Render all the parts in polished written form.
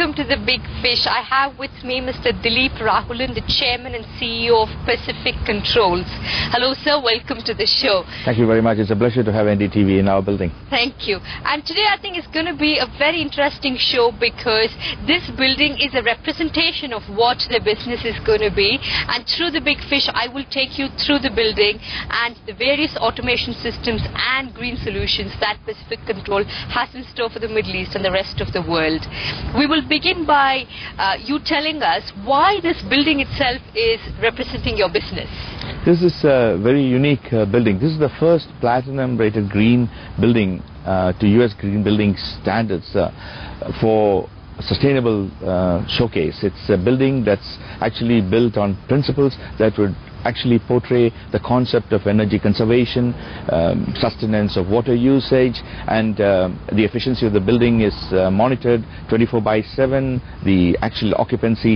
welcome to the Big Fish. I have with me Mr. Dilip Rahulan, the Chairman and CEO of Pacific Controls. Hello sir, welcome to the show. Thank you very much. It's a pleasure to have NDTV in our building. Thank you. And today I think it's going to be a very interesting show because this building is a representation of what the business is going to be, and through the Big Fish I will take you through the building and the various automation systems and green solutions that Pacific Control has in store for the Middle East and the rest of the world. We will begin by you telling us why this building itself is representing your business. This is a very unique building. This is the first platinum rated green building to US green building standards for sustainable showcase. It's a building that's actually built on principles that would actually portray the concept of energy conservation, sustenance of water usage, and the efficiency of the building is monitored 24/7. The actual occupancy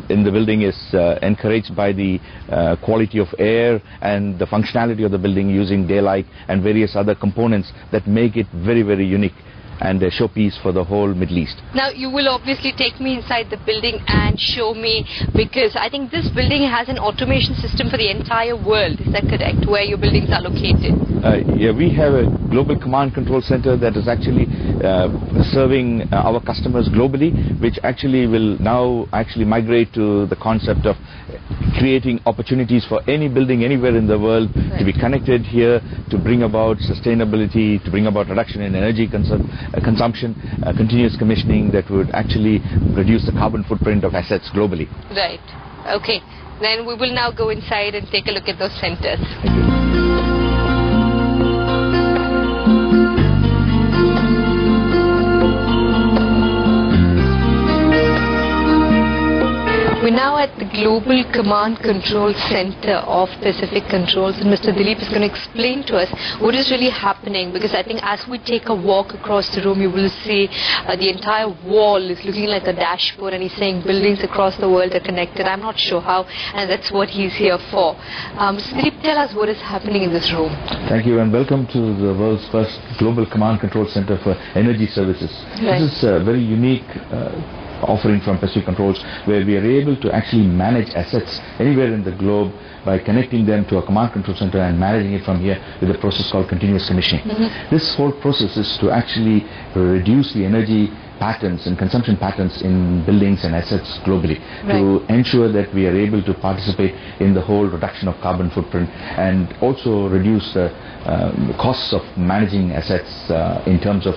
in the building is encouraged by the quality of air and the functionality of the building using daylight and various other components that make it very, very unique and a showpiece for the whole Middle East. Now you will obviously take me inside the building and show me, because I think this building has an automation system for the entire world. Is that correct? Where your buildings are located? Yeah, we have a global command control center that is actually serving our customers globally, which actually will now actually migrate to the concept of creating opportunities for any building anywhere in the world to be connected here, to bring about sustainability, to bring about reduction in energy consumption, continuous commissioning that would actually reduce the carbon footprint of assets globally. Right. Okay. Then we will now go inside and take a look at those centers. Thank you. We're now at the Global Command Control Center of Pacific Controls, and Mr. Dilip is going to explain to us what is really happening, because I think as we take a walk across the room you will see the entire wall is looking like a dashboard, and he's saying buildings across the world are connected. I'm not sure how, and that's what he's here for. Mr. Dilip, tell us what is happening in this room. Thank you, and welcome to the world's first Global Command Control Center for Energy Services. Right. This is a very unique offering from Pacific Controls, where we are able to actually manage assets anywhere in the globe by connecting them to a command control center and managing it from here with a process called continuous commissioning. This whole process is to actually reduce the energy patterns and consumption patterns in buildings and assets globally, to ensure that we are able to participate in the whole reduction of carbon footprint and also reduce the costs of managing assets in terms of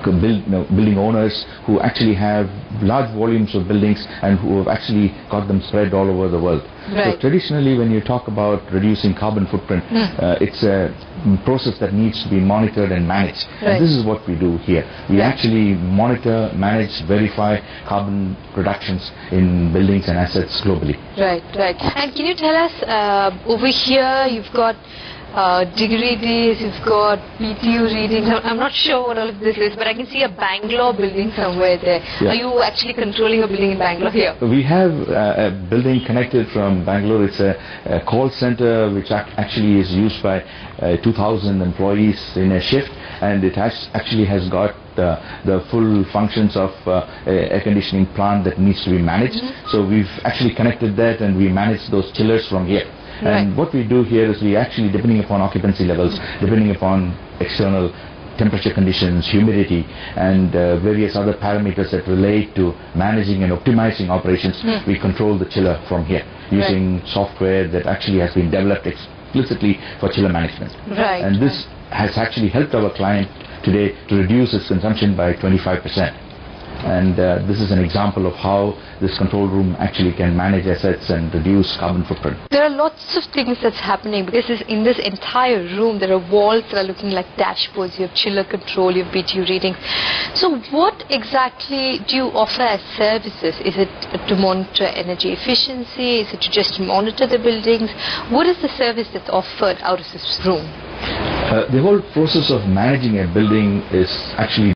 building owners who actually have large volumes of buildings and who have actually got them spread all over the world. So traditionally, when you talk about reducing carbon footprint, it's a process that needs to be monitored and managed. And this is what we do here. We actually monitor, manage, verify carbon reductions in buildings and assets globally. Right. And can you tell us, over here you've got degree days, you've got BTU readings. I'm not sure what all of this is, but I can see a Bangalore building somewhere there. Are you actually controlling a building in Bangalore here? We have a building connected from Bangalore. It's a call center which actually is used by 2,000 employees in a shift, and it actually has got the full functions of air conditioning plant that needs to be managed. So we've actually connected that, and we manage those chillers from here. And what we do here is we actually, depending upon occupancy levels, depending upon external temperature conditions, humidity, and various other parameters that relate to managing and optimizing operations, we control the chiller from here using software that actually has been developed explicitly for chiller management. And this has actually helped our client today to reduce its consumption by 25%. And this is an example of how this control room actually can manage assets and reduce carbon footprint. There are lots of things that's happening, because in this entire room there are walls that are looking like dashboards. You have chiller control, you have BTU readings. So what exactly do you offer as services? Is it to monitor energy efficiency? Is it to just monitor the buildings? What is the service that's offered out of this room? The whole process of managing a building is actually